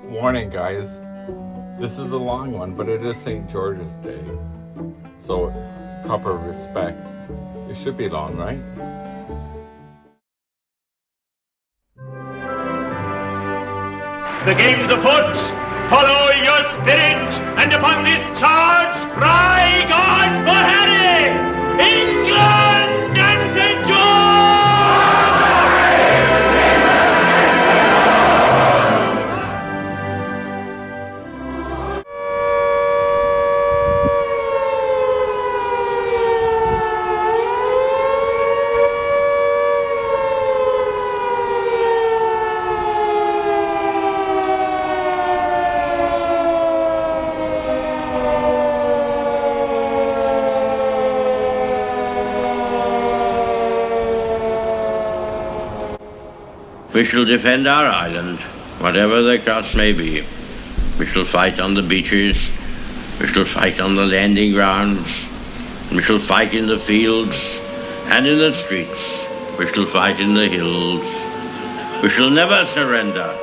Warning, guys. This is a long one, but it is St. George's Day. So, proper respect. It should be long, right? The game's afoot. Follow your spirit, and upon this charge, cry God for Harry! England and St. George! We shall defend our island, whatever the cost may be. We shall fight on the beaches, we shall fight on the landing grounds, we shall fight in the fields and in the streets, we shall fight in the hills. We shall never surrender.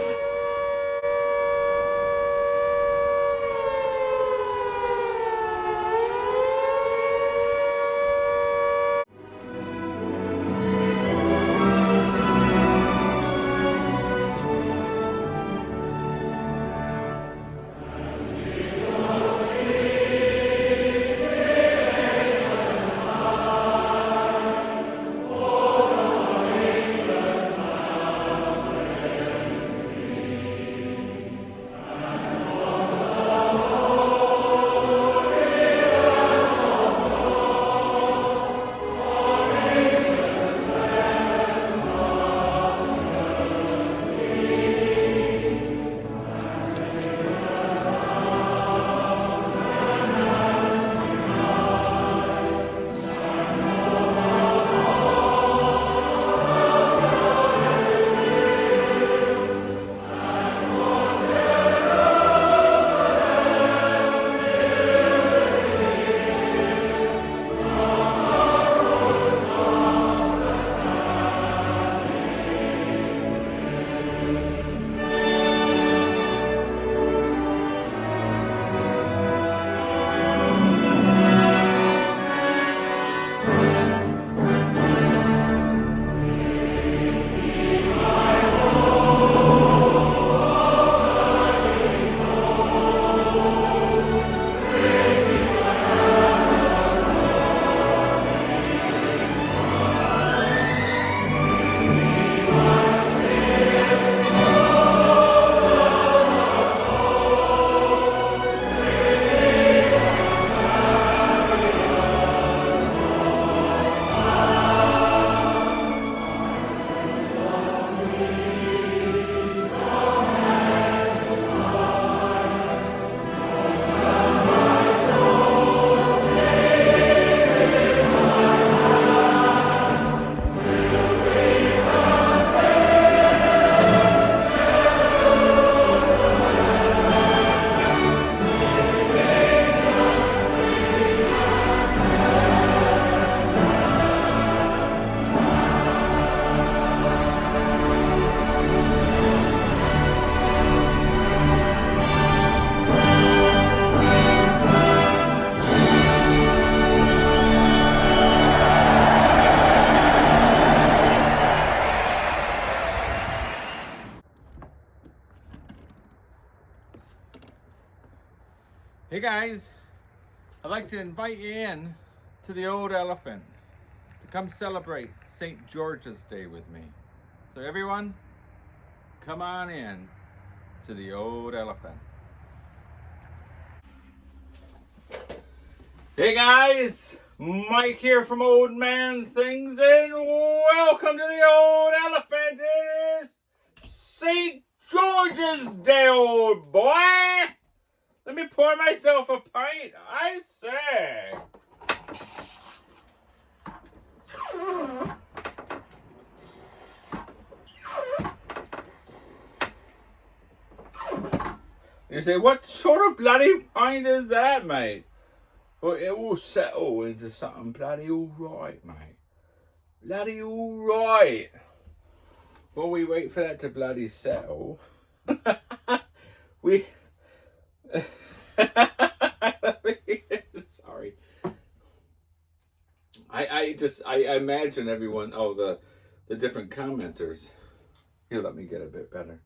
Hey guys, I'd like to invite you in to the Old Elephant to come celebrate St. George's Day with me. So everyone, come on in to the Old Elephant. Hey guys, Mike here from Old Man Things, and welcome to the Old Elephant. It is St. George's Day, old boy. Let me pour myself a pint, I say. You say, what sort of bloody pint is that, mate? Well, it will settle into something bloody alright, mate. Bloody alright. While we wait for that to bloody settle, We sorry. I imagine everyone, the different commenters. Here, let me get a bit better.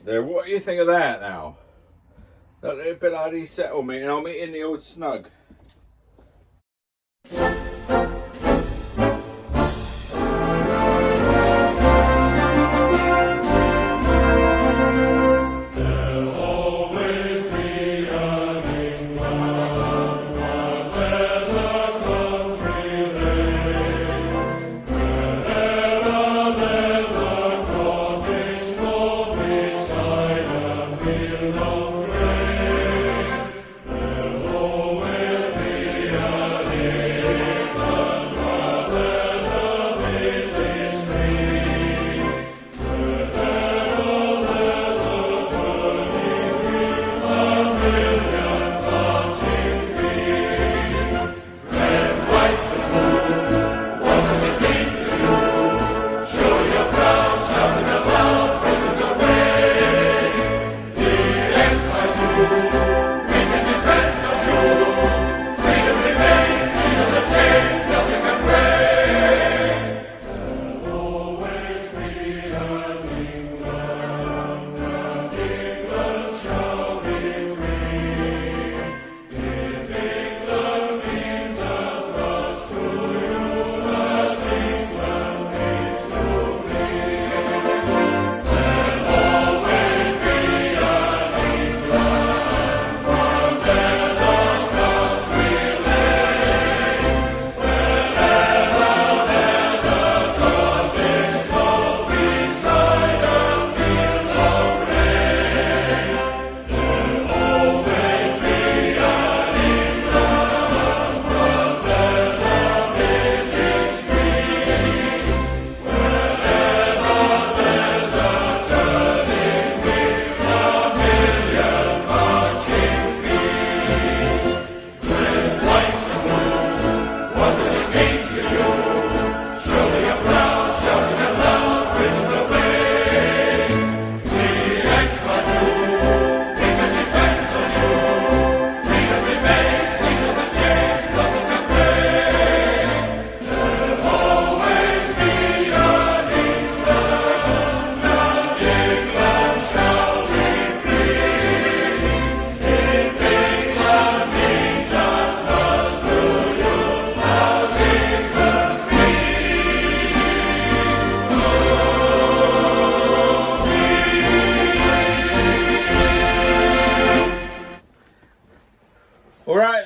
There, what do you think of that now? That little bit of resettlement, and I'll meet in the old snug.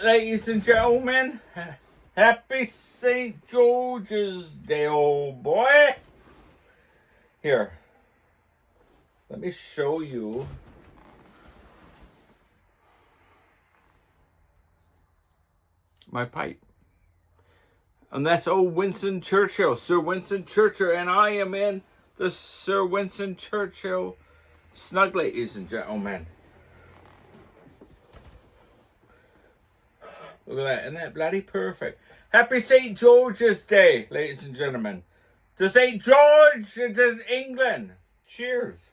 Ladies and gentlemen, happy St. George's Day, old boy. Here, let me show you my pipe. And that's old Winston Churchill, Sir Winston Churchill, and I am in the Sir Winston Churchill snug, ladies and gentlemen. Look at that. Isn't that bloody perfect? Happy St. George's Day, ladies and gentlemen. To St. George and to England. Cheers.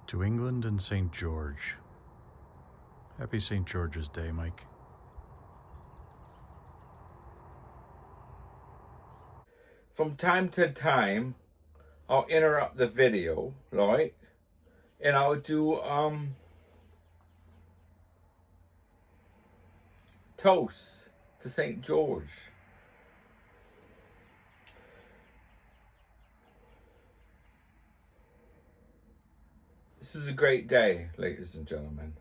To England and St. George. Happy St. George's Day, Mike. From time to time, I'll interrupt the video, right? And I'll do toast to St. George. This is a great day, ladies and gentlemen.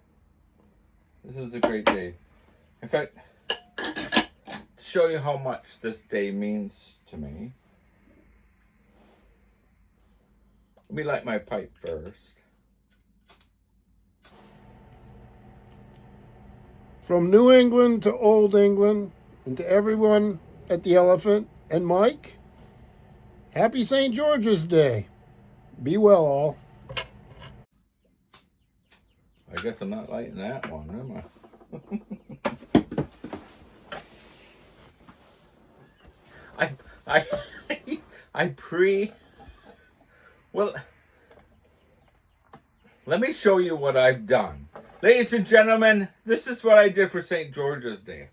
This is a great day. In fact, to show you how much this day means to me, let me light my pipe first. From New England to Old England, and to everyone at the Elephant and Mike, Happy St. George's Day. Be well, all. I guess I'm not lighting that one, am I? Well, let me show you what I've done. Ladies and gentlemen, this is what I did for St. George's Day.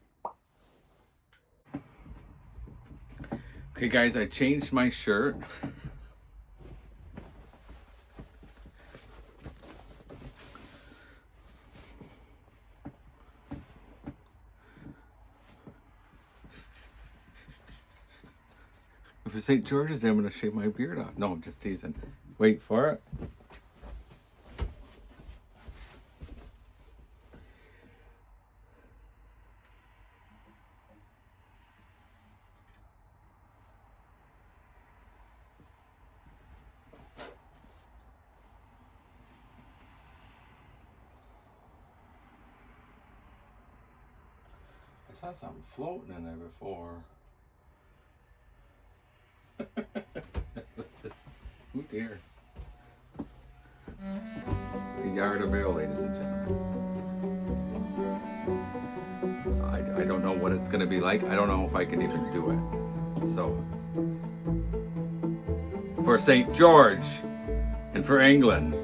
Okay, guys, I changed my shirt. For St. George's Day, I'm going to shave my beard off. No, I'm just teasing. Wait for it. I saw something floating in there before. Oh dear. The yard of ale, ladies and gentlemen. I don't know what it's going to be like. I don't know if I can even do it. So, for St. George and for England.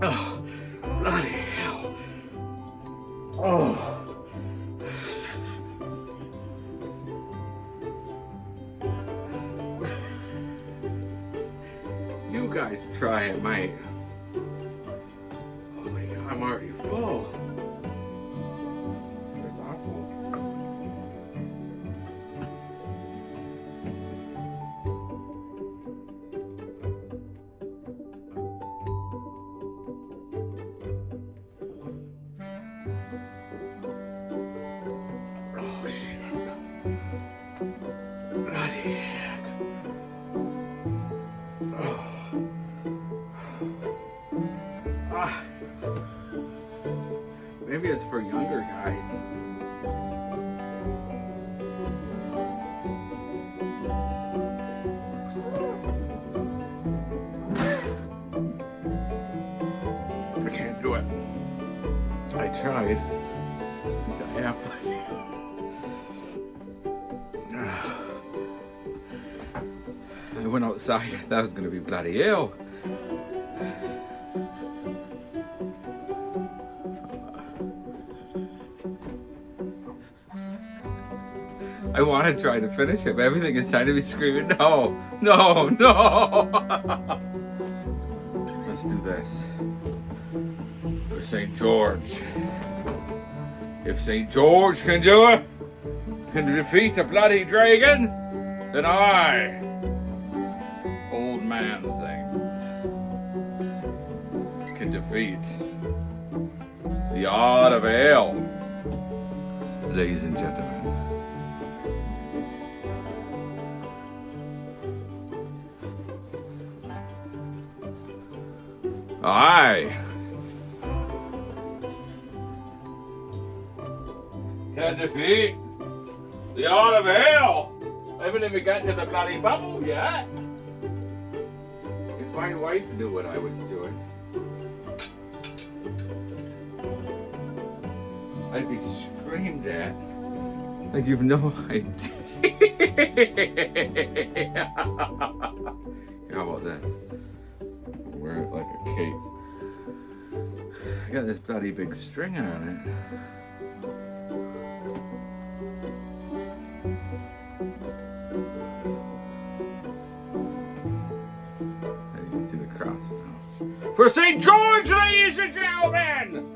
Oh, bloody hell. Oh. You guys try it, mate. Oh my God, I'm already full. That's awful. Oh shit. Bloody heck. Oh. Ah. Maybe it's for younger guys. I can't do it. I tried. Got halfway. I went outside. I thought it was going to be bloody ill. I want to try to finish it, but everything inside of me screaming, no, no, no. Let's do this. For St. George. If St. George can do it, can defeat a bloody dragon, then I, old man thing, can defeat the art of ale, ladies and gentlemen. I can defeat the art of ale. I haven't even gotten to the bloody bubble yet. If my wife knew what I was doing, I'd be screamed at like you've no idea. How about this? Wear it like a cape. I got this bloody big string on it. There you can see the cross now. For St. George, ladies and gentlemen!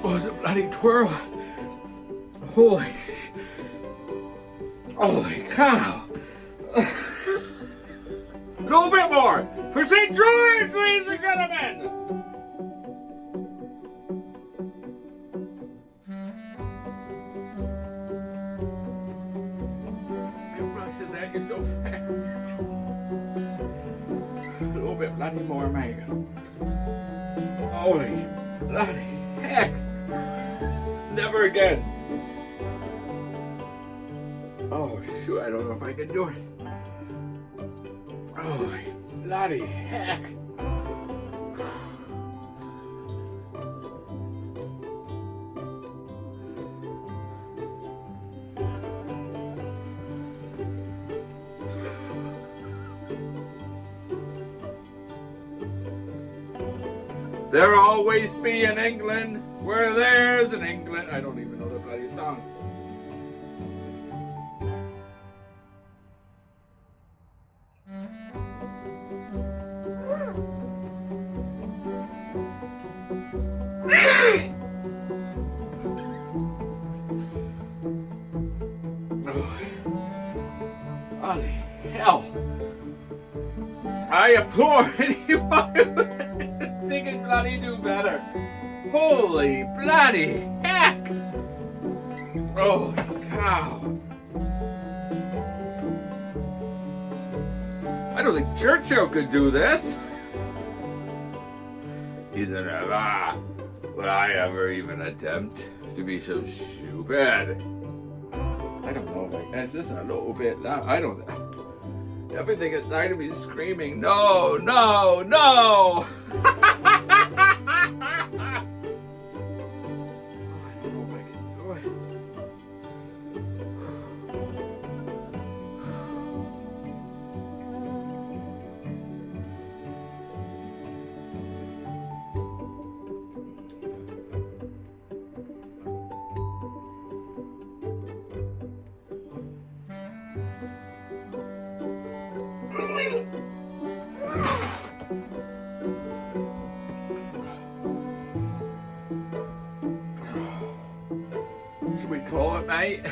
Oh, it's a bloody twirl. Holy cow. A little bit more for St. George, ladies and gentlemen. It rushes at you so fast. A little bit bloody more, mate. Holy bloody heck. Never again. Oh, shoot, I don't know if I can do it. Oh, bloody heck. There'll always be an England where there's an England. I don't even know the bloody song. Bloody hell. I implore anyone who can bloody do better. Holy bloody heck. Holy cow. I don't think Churchill could do this. He's never would I ever even attempt to be so stupid. I don't know if it's just a little bit loud. I don't. Everything inside of me is screaming, no, no, no. Should we call it, mate?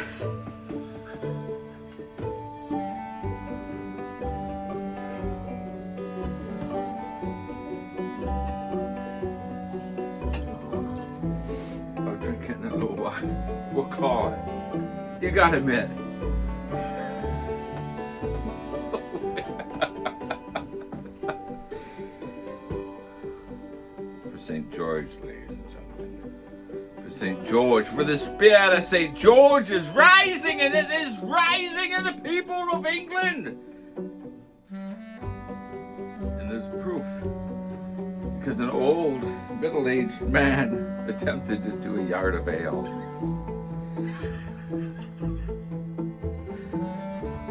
I'll drink it in a little while. We'll call it. You gotta admit. For St. George, ladies and gentlemen. For St. George, for the spirit of St. George is rising, and it is rising in the people of England. And there's proof. Because an old, middle-aged man attempted to do a yard of ale.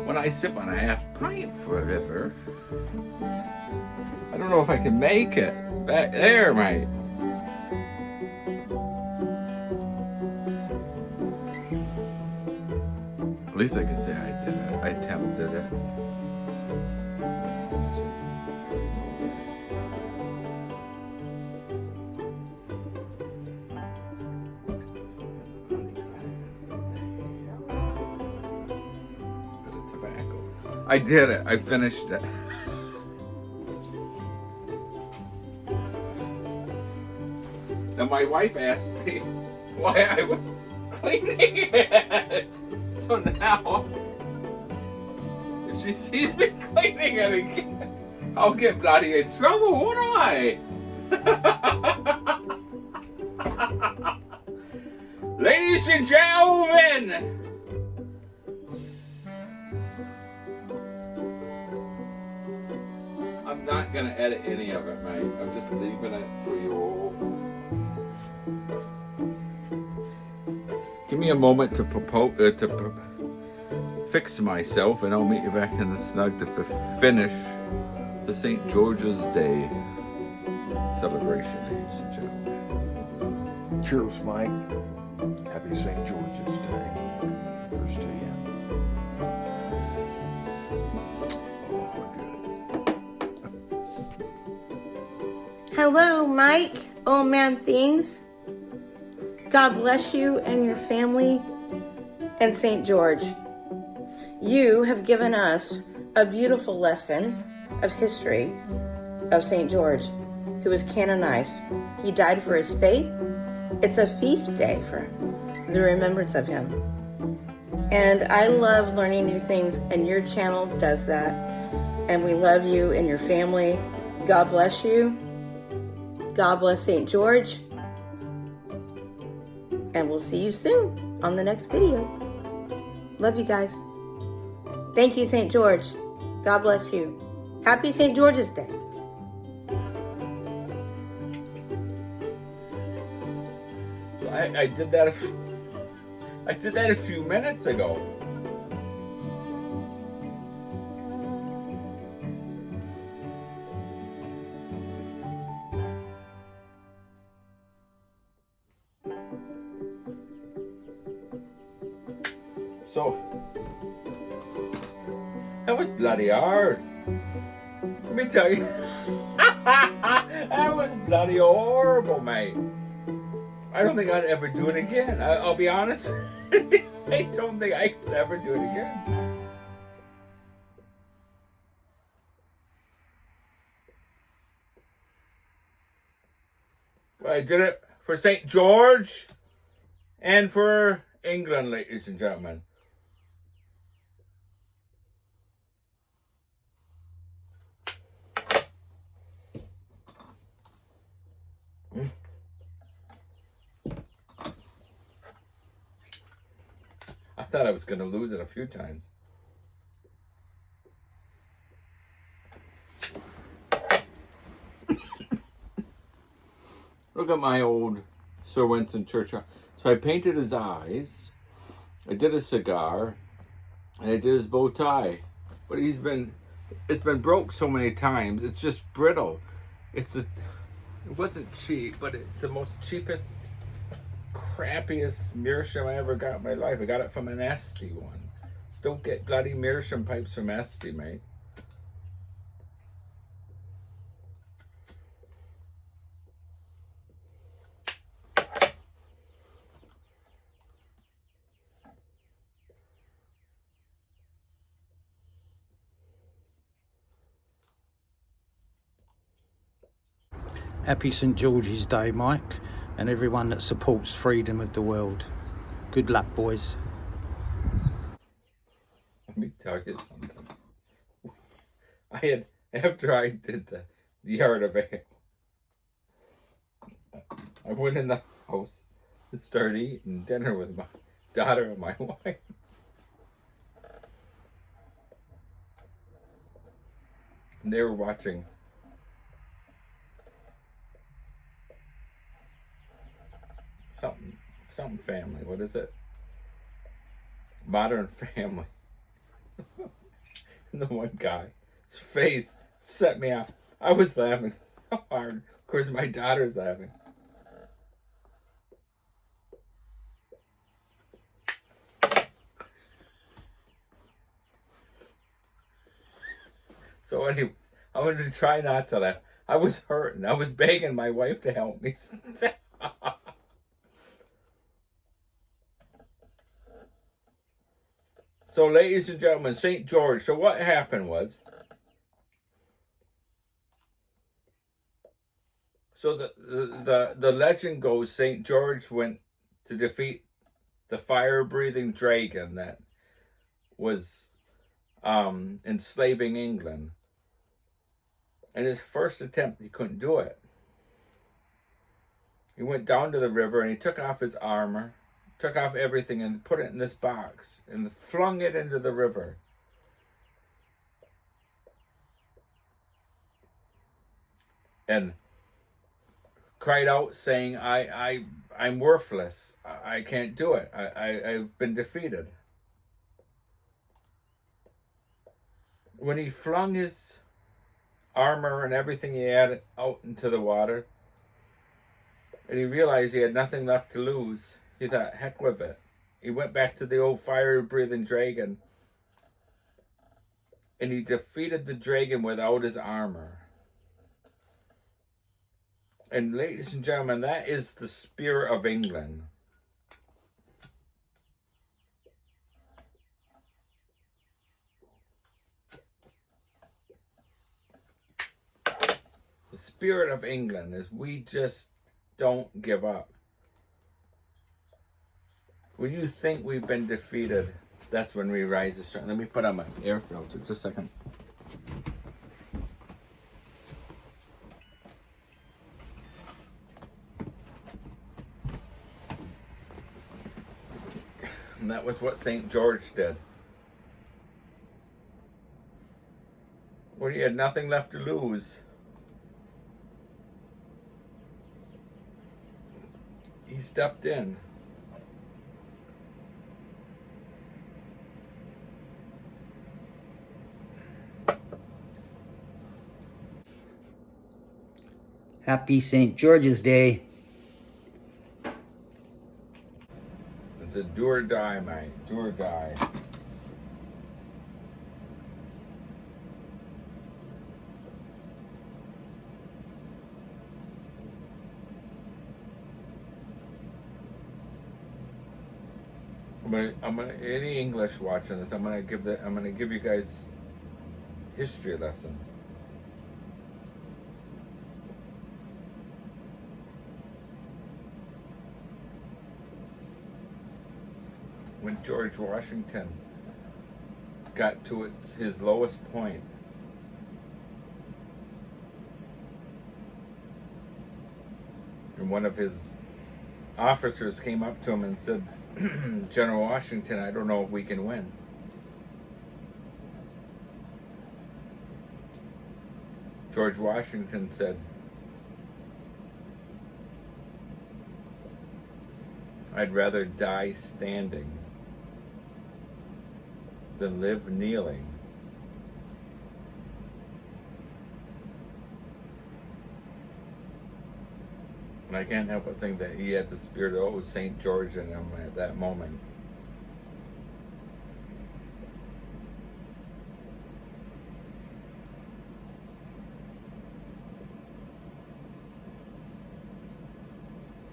When I sip on a half pint for a river, I don't know if I can make it. Back there, mate. At least I can say I did it. I attempted it. Bit of tobacco. I did it. I finished it. And my wife asked me why I was cleaning it. So now, if she sees me cleaning it again, I'll get bloody in trouble, won't I? Ladies and gentlemen, I'm not gonna edit any of it, mate. I'm just leaving it for you all. Give me a moment to fix myself, and I'll meet you back in the snug to finish the St. George's Day celebration, ladies and gentlemen. Cheers, Mike. Happy St. George's Day. Here's to you. Oh, good. Hello, Mike. Old man things. God bless you and your family and St. George. You have given us a beautiful lesson of history of St. George, who was canonized. He died for his faith. It's a feast day for the remembrance of him. And I love learning new things, and your channel does that. And we love you and your family. God bless you. God bless St. George. And we'll see you soon on the next video. Love you guys. Thank you, St. George. God bless you. Happy St. George's Day. I did that a few minutes ago. So that was bloody hard. Let me tell you. That was bloody horrible, mate. I don't think I'd ever do it again. I'll be honest. I don't think I could ever do it again. But I did it for St. George and for England, ladies and gentlemen. I thought I was going to lose it a few times. Look at my old Sir Winston Churchill. So I painted his eyes, I did a cigar, and I did his bow tie. But it's been broke so many times, it's just brittle. It wasn't cheap, but it's the most cheapest, crappiest meerschaum I ever got in my life. I got it from an Esty one. Just don't get bloody meerschaum pipes from Esty, mate. Happy St. George's Day, Mike, and everyone that supports freedom of the world. Good luck, boys. Let me tell you something. After I did the art of ale, I went in the house and started eating dinner with my daughter and my wife. And they were watching something family. What is it? Modern Family. And the one guy, his face set me off. I was laughing so hard. Of course, my daughter's laughing. So anyway, I wanted to try not to laugh. I was hurting. I was begging my wife to help me. So, ladies and gentlemen, St. George. So what happened was, so the legend goes St. George went to defeat the fire-breathing dragon that was enslaving England. And his first attempt, he couldn't do it. He went down to the river and he took off his armor, took off everything and put it in this box and flung it into the river. And cried out saying, I'm worthless. I can't do it. I've been defeated. When he flung his armor and everything he had out into the water, and he realized he had nothing left to lose, he thought, heck with it. He went back to the old fire-breathing dragon, and he defeated the dragon without his armor. And ladies and gentlemen, that is the spirit of England. spirit of England is we just don't give up. When you think we've been defeated, that's when we rise to strength. Let me put on my air filter just a second. And that was what St. George did. When he had nothing left to lose, he stepped in. Happy St. George's Day. It's a do or die, mate. Do or die. I'm gonna any English watching this, I'm gonna give you guys history lesson. When George Washington got to his lowest point, and one of his officers came up to him and said, General Washington, I don't know if we can win. George Washington said, I'd rather die standing than live kneeling. And I can't help but think that he had the spirit of St. George in him at that moment.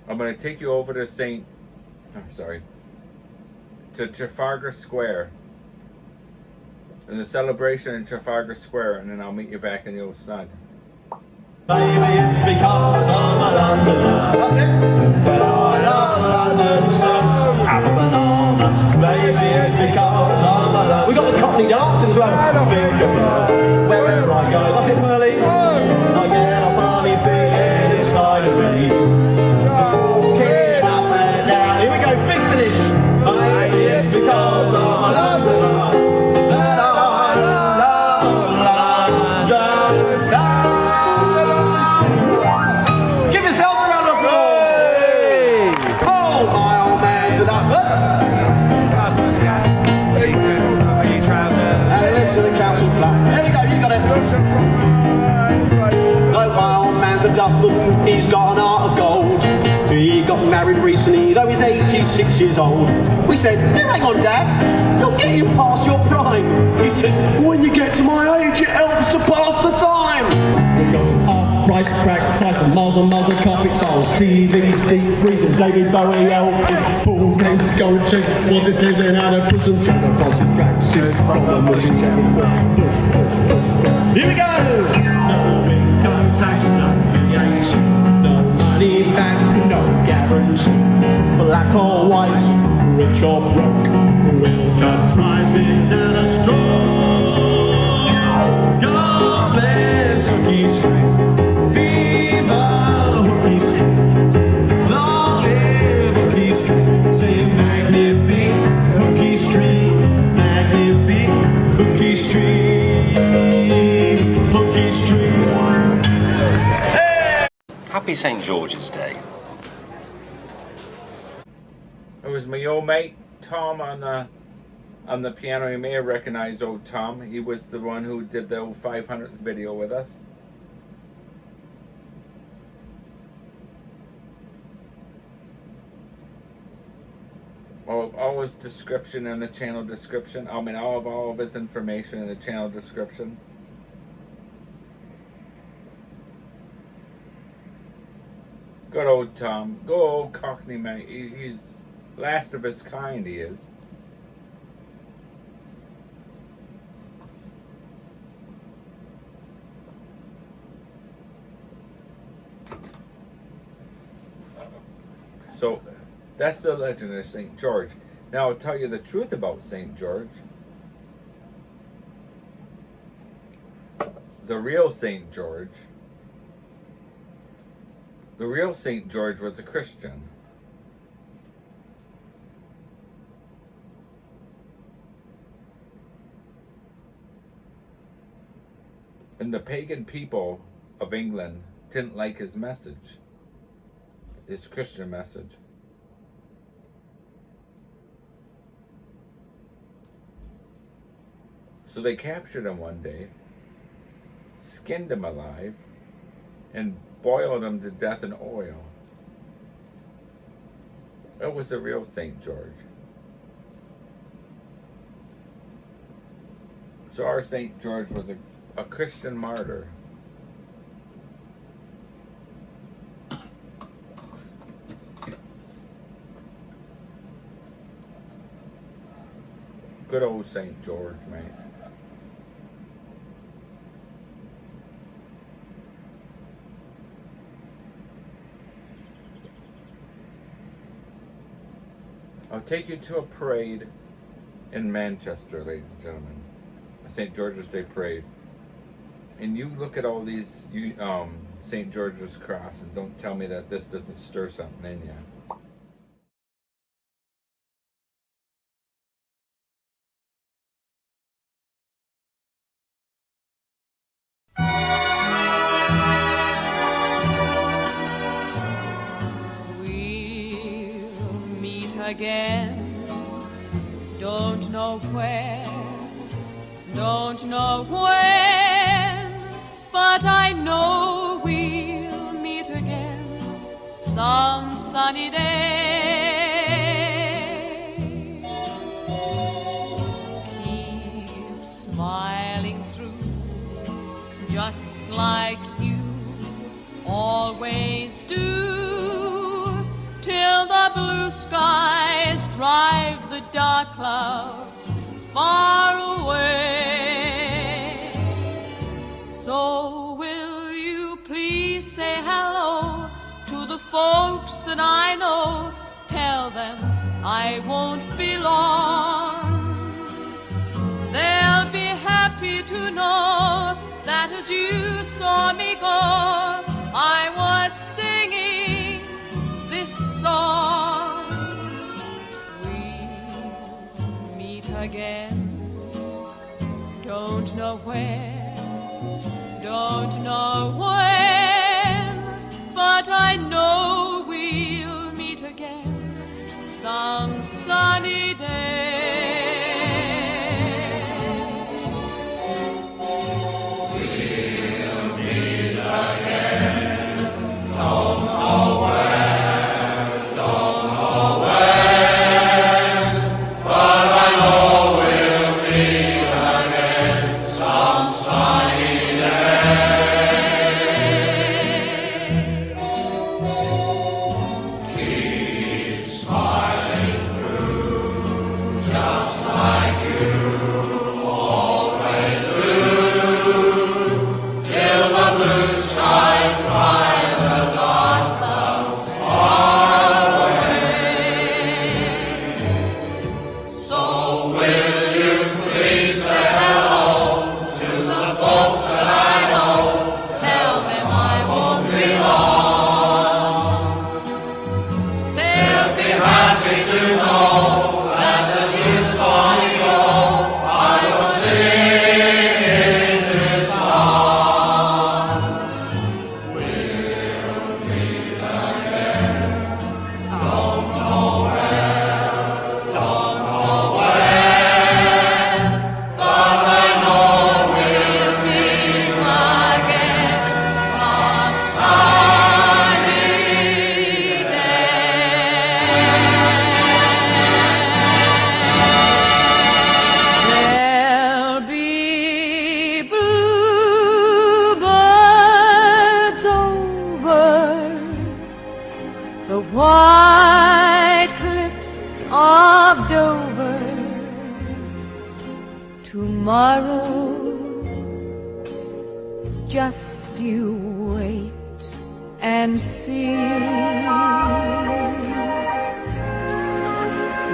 I'm going to take you over to to Trafalgar Square, and the celebration in Trafalgar Square, and then I'll meet you back in the old snug. Baby, it's because I'm a Londoner. That's it. But I love London so. Have a banana. Baby, it's because I'm a Londoner. We got the Cockney dance as well. Think of you wherever I go. That's it, Pearlies. I get a funny feeling inside of me. Just walking up and down. Here we go, big finish. Baby, it's because I'm a Londoner. That I love London so. Dustman, he's got an heart of gold. He got married recently, though he's 86 years old. We said, hey, hang on, Dad, you'll get you past your prime. He said, when you get to my age, it helps to pass the time. We've got some hard rice cracks, some miles and miles of carpet tiles, TVs, deep freezing, David Bowie LPs, pool games, gold chains, what's his name's in out of prison, trying to boss his tracks, from the machine shackles, push. Here we go! No income tax, no VAT, no money back, no guarantee. Black or white, rich or broke, we'll cut prices and a straw. God bless Hooky Street, viva Hooky Street, long live Hooky Street, say magnifique Hooky Street, magnifique Hooky Street, Hooky Street. Happy St. George's Day. It was my old mate Tom on the piano. You may have recognized old Tom. He was the one who did the old 500th video with us. All his description in the channel description. I mean, all of his information in the channel description. Good old Tom. Good old Cockney mate. He's last of his kind, he is. So that's the legend of St. George. Now I'll tell you the truth about St. George. The real St. George was a Christian. And the pagan people of England didn't like his message, his Christian message. So they captured him one day, skinned him alive, and boiled him to death in oil. It was the real St. George. So our St. George was a Christian martyr. Good old St. George, mate. I'll take you to a parade in Manchester, ladies and gentlemen. A St. George's Day parade. And you look at all these St. George's cross and don't tell me that this doesn't stir something in you. Again, don't know where, don't know when, but I know we'll meet again some sunny day. Keep smiling through, just like you always do, till the blue skies drive the dark clouds far away. So will you please say hello to the folks that I know? Tell them I won't be long. They'll be happy to know that as you saw me go, I was singing this song. We'll meet again, don't know where, don't know when, but I know we'll meet again some sunny day. We'll meet again, don't know where, don't know when, but I know we'll meet again some sunny day. Keep smiling through, just like you always do, till the blue skies drive the dark clouds far away. So will you please say hello to the folks that I know? Tell them I won't be long. They'll be happy to know that as you saw me go, I was singing this song. We'll meet again, don't know where, don't know when, but I know we'll meet again some sunny day. There'll be bluebirds over the white cliffs of Dover. Tomorrow, just you wait and see.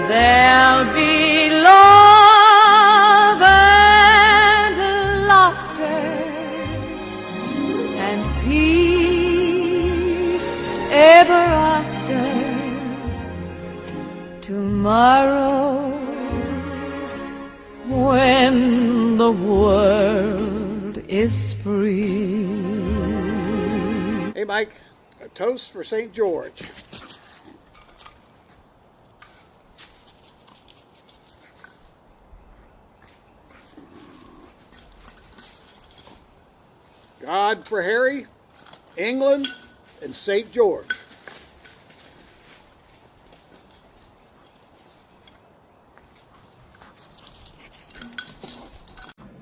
There'll be love and laughter and peace ever after. Tomorrow, when the world is free. Hey, Mike, a toast for St. George. God for Harry, England, and St. George.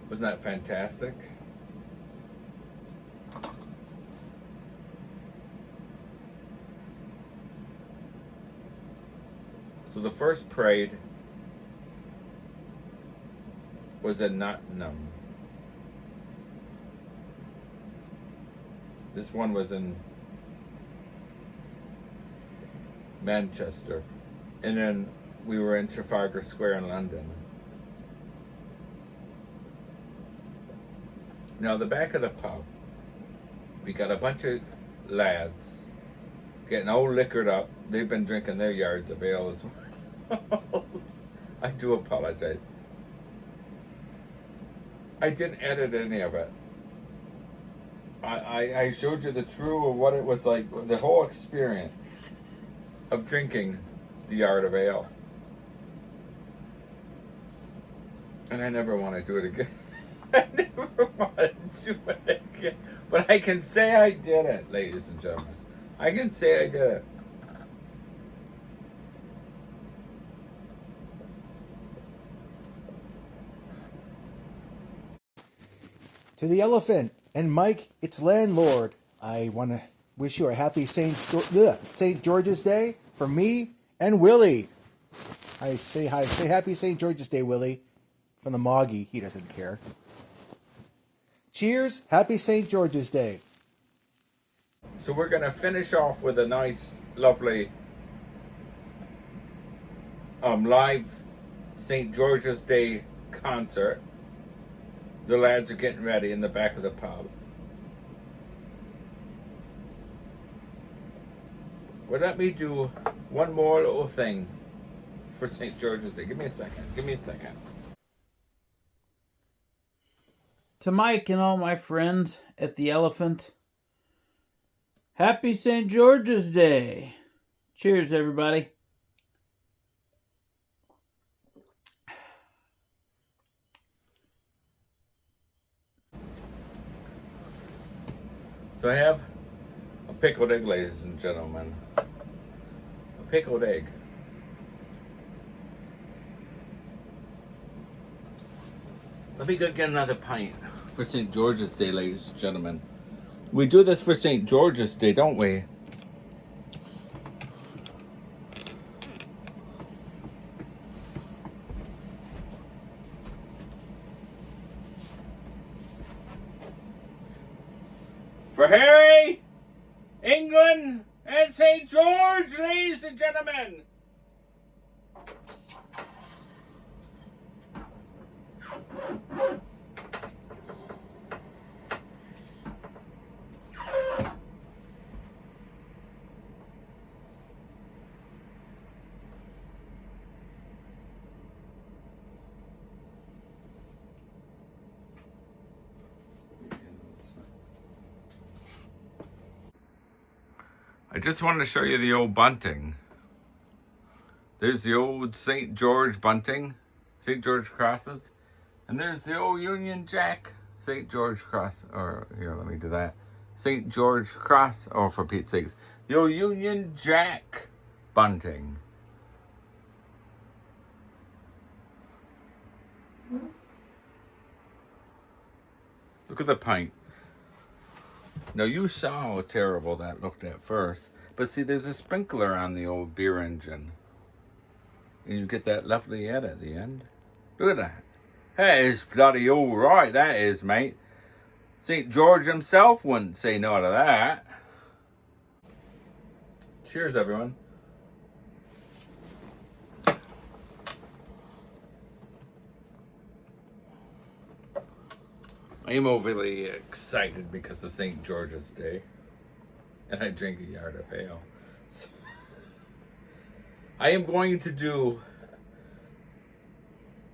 Wasn't that fantastic? So the first parade was in Nottingham. This one was in Manchester. And then we were in Trafalgar Square in London. Now the back of the pub, we got a bunch of lads getting all liquored up. They've been drinking their yards of ale as well. I do apologize. I didn't edit any of it. I showed you the true of what it was like, the whole experience of drinking the yard of ale. And I never want to do it again. I never want to do it again. But I can say I did it, ladies and gentlemen. I can say I did it. To the elephant and Mike, its landlord, I want to wish you a happy St. George's Day from me and Willie. I say hi. Say happy St. George's Day, Willie, from the Moggy. He doesn't care. Cheers. Happy St. George's Day. So we're going to finish off with a nice, lovely live St. George's Day concert. The lads are getting ready in the back of the pub. Well, let me do one more little thing for St. George's Day. Give me a second. Give me a second. To Mike and all my friends at the Elephant, happy St. George's Day. Cheers, everybody. So I have a pickled egg, ladies and gentlemen. A pickled egg. Let me go get another pint for St. George's Day, ladies and gentlemen. We do this for St. George's Day, don't we? For Harry, England, and St. George, ladies and gentlemen. I just wanted to show you the old bunting. There's the old St. George bunting, St. George crosses. And there's the old Union Jack St. George cross. Or here, let me do that. St. George cross. Oh, for Pete's sakes. The old Union Jack bunting. Look at the pint. Now, you saw how terrible that looked at first. But see, there's a sprinkler on the old beer engine. And you get that lovely head at the end. Look at that. That is bloody all right, that is, mate. St. George himself wouldn't say no to that. Cheers, everyone. I'm overly excited because of St. George's Day. And I drink a yard of ale. So I am going to do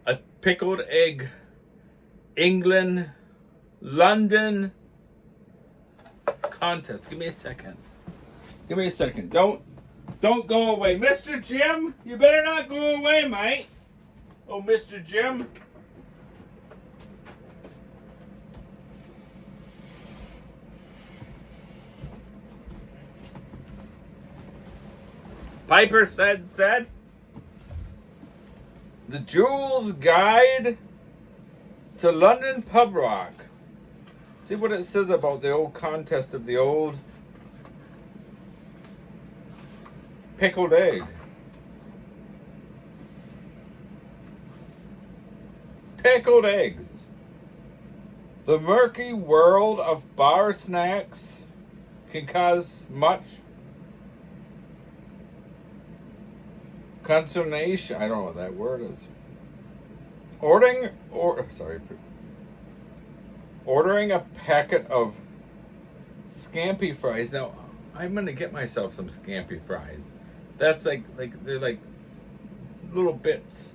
a pickled egg, England, London contest. Give me a second. Give me a second. Don't go away. Mr. Jim, you better not go away, mate. Oh, Mr. Jim. Piper said, The Jules Guide to London Pub Rock. See what it says about the old contest of the old pickled egg. Pickled eggs. The murky world of bar snacks can cause much consternation. I don't know what that word is. Ordering a packet of scampi fries. Now, I'm gonna get myself some scampi fries. That's like they're like little bits.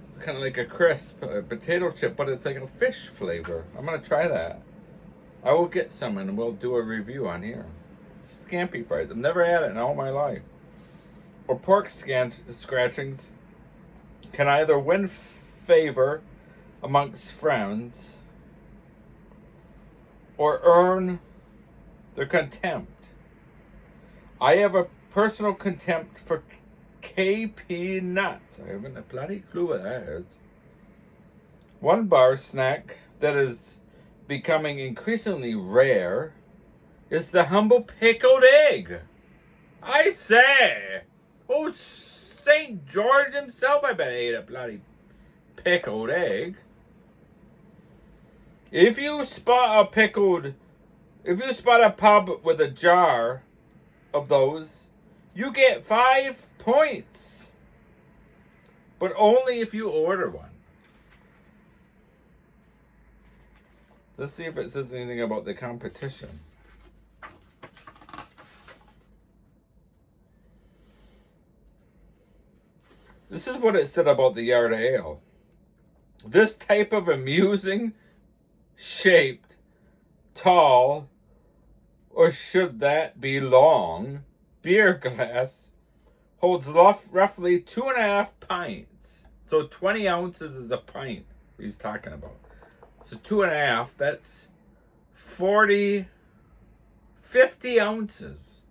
It's kind of like a crisp potato chip, but it's like a fish flavor. I'm gonna try that. I will get some and we'll do a review on here. Scampi fries. I've never had it in all my life. Or pork scratchings can either win favor amongst friends or earn their contempt. I have a personal contempt for KP nuts. I haven't a bloody clue what that is. One bar snack that is becoming increasingly rare is the humble pickled egg. I say, oh, St. George himself, I bet ate a bloody pickled egg. If you spot a pub with a jar of those, you get 5 points. But only if you order one. Let's see if it says anything about the competition. This is what it said about the yard of ale. This type of amusing, shaped, tall, or should that be long, beer glass holds roughly 2.5 pints. So 20 ounces is a pint he's talking about. So 2.5, that's 50 ounces.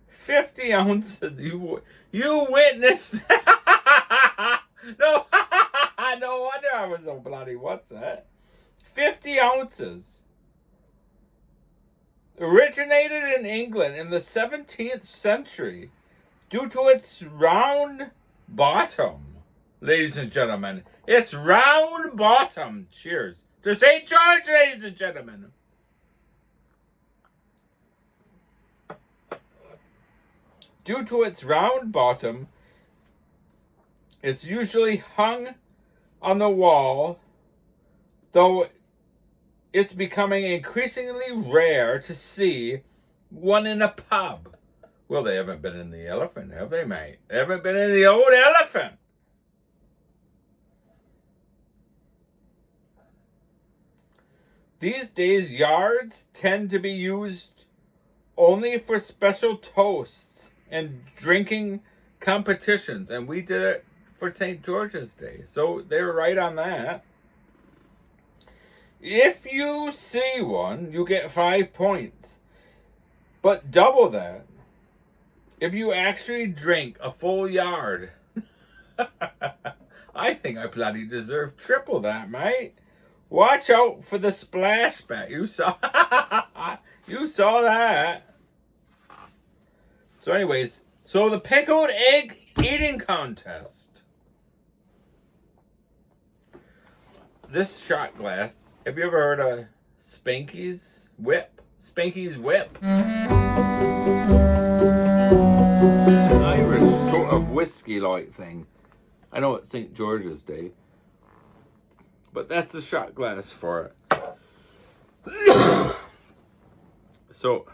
50 ounces. You witnessed. No, no wonder I was so bloody. What's that? 50 ounces. Originated in England in the 17th century due to its round bottom. Ladies and gentlemen, it's round bottom. Cheers to St. George, ladies and gentlemen. Due to its round bottom, it's usually hung on the wall, though it's becoming increasingly rare to see one in a pub. Well, they haven't been in the Elephant, have they, mate? They haven't been in the old Elephant. These days, yards tend to be used only for special toasts and drinking competitions, and we did it for St. George's Day, so they were right on that. If you see one, you get 5 points, but double that if you actually drink a full yard. I think I bloody deserve triple that, mate. Watch out for the splashback. You saw that. So anyways, so the pickled egg eating contest. This shot glass, have you ever heard of Spanky's Whip? Spanky's Whip. It's an Irish sort of whiskey-like thing. I know it's St. George's Day, but that's the shot glass for it. So,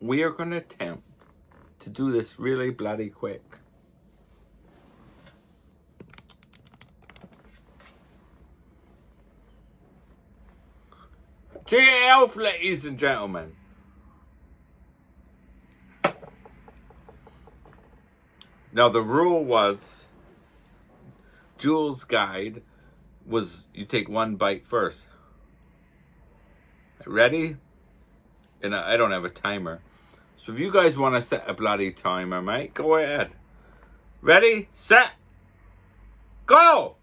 we are going to attempt to do this really bloody quick. JLF, ladies and gentlemen. Now, the rule was, Jules' guide was you take one bite first. Ready? And I don't have a timer. So if you guys want to set a bloody timer, mate, go ahead. Ready, set, go!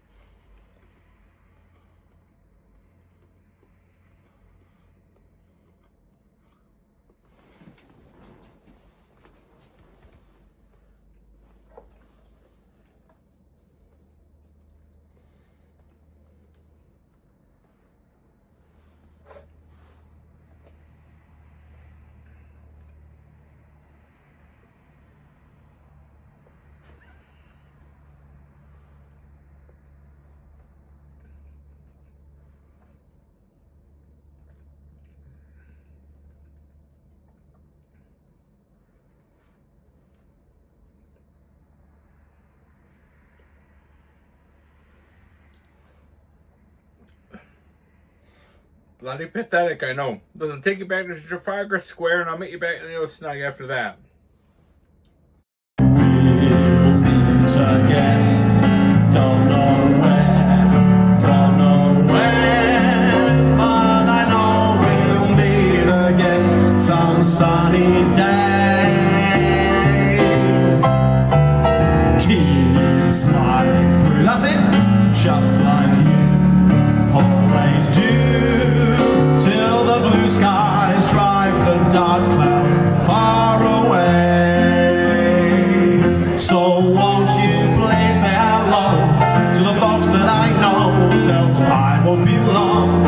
Bloody pathetic, I know. Doesn't take you back to Trafalgar Square, and I'll meet you back in the old snug after that. We'll meet again. Don't know where, don't know when, but I know we'll meet again some sunny day. Keep smiling through, that's it, just like you always do. Till the blue skies drive the dark clouds far away. So won't you please say hello to the folks that I know? Tell them I won't be long.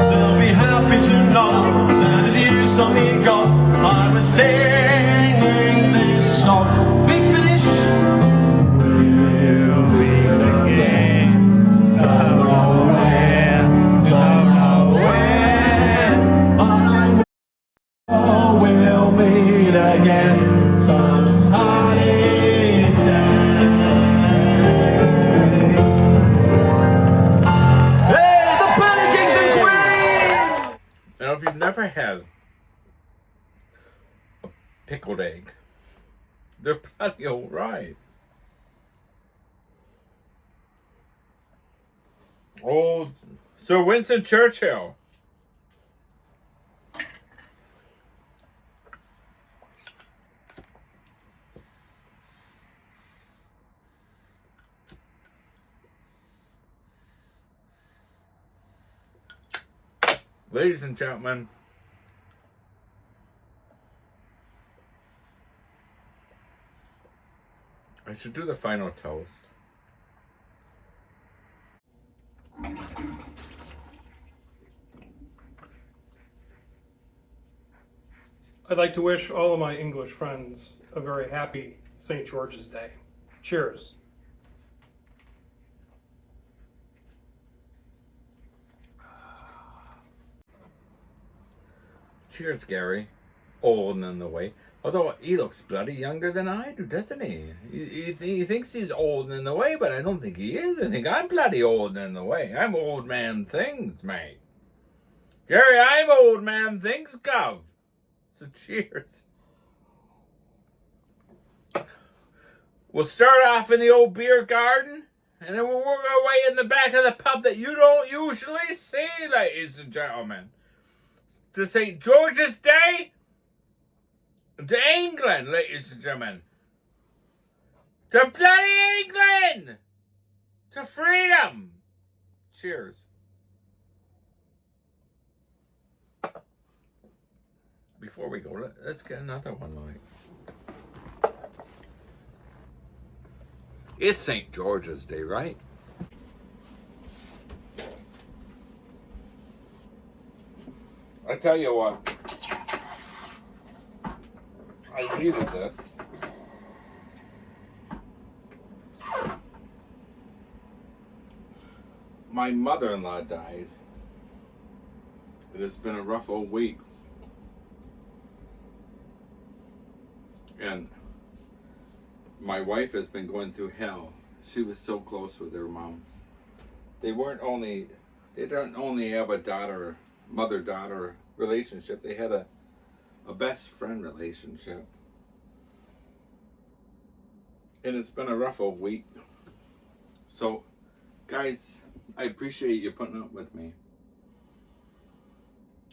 They'll be happy to know that as you saw me go, I was singing this song. Big finish. We'll meet again. Don't know where, don't know when, but I know we'll meet again some sunny day. Hey, the Penny Kings and Queens! Now, if you've never had a pickled egg, they're bloody alright. Old Sir Winston Churchill. Ladies and gentlemen, I should do the final toast. I'd like to wish all of my English friends a very happy St. George's Day. Cheers. Cheers, Gary. Old and in the way. Although he looks bloody younger than I do, doesn't he? He thinks he's old and in the way, but I don't think he is. I think I'm bloody old and in the way. I'm old man things, mate. Gary, I'm old man things, gov. So cheers. We'll start off in the old beer garden, and then we'll work our way in the back of the pub that you don't usually see, ladies and gentlemen. To St. George's Day, to England, ladies and gentlemen. To bloody England! To freedom! Cheers. Before we go, let's get another one, like. It's St. George's Day, right? I tell you what, I needed this. my mother-in-law died. It has been a rough old week. And my wife has been going through hell. She was so close with her mom. They didn't only have a mother-daughter relationship. They had a best friend relationship. And it's been a rough old week. So, guys, I appreciate you putting up with me.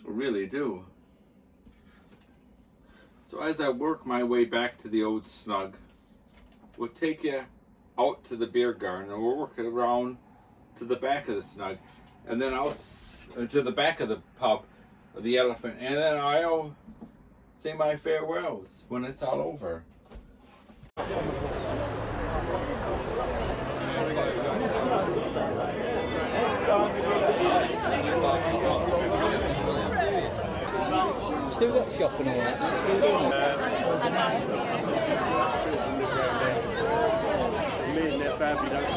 I really do. So as I work my way back to the old snug, we'll take you out to the beer garden, and we'll work it around to the back of the snug, and then to the back of the pub, of the Elephant, and then I'll say my farewells when it's all over. Still got shop and all that. Still doing Me and their family don't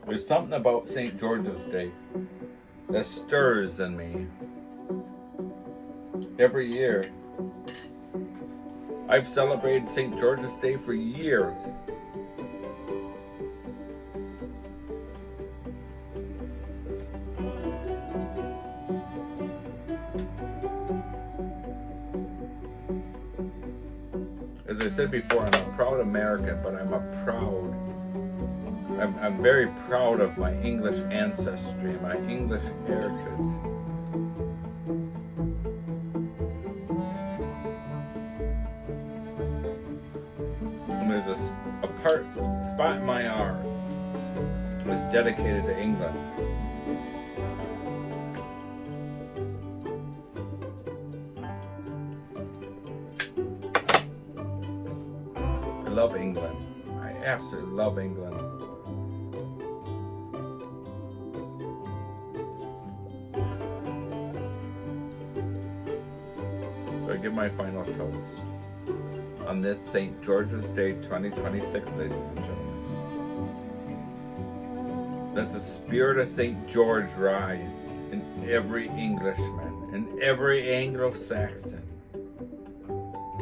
There's something about St. George's Day that stirs in me. Every year. I've celebrated St. George's Day for years. As I said before, I'm a proud American, but I'm very proud of my English ancestry, my English heritage. And there's a spot in my heart that's dedicated to England. I love England. I absolutely love England. So I give my final toast on this St. George's Day 2026, ladies and gentlemen. That the spirit of St. George rise in every Englishman, in every Anglo-Saxon.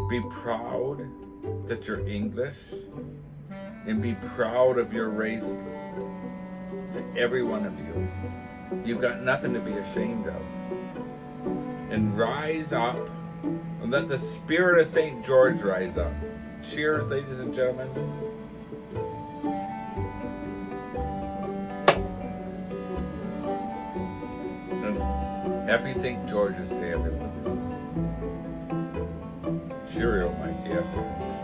Be proud that you're English, and be proud of your race, to every one of you. You've got nothing to be ashamed of. And rise up, and let the spirit of St. George rise up. Cheers, ladies and gentlemen. And happy St. George's Day, everyone. Cheerio, my dear friends.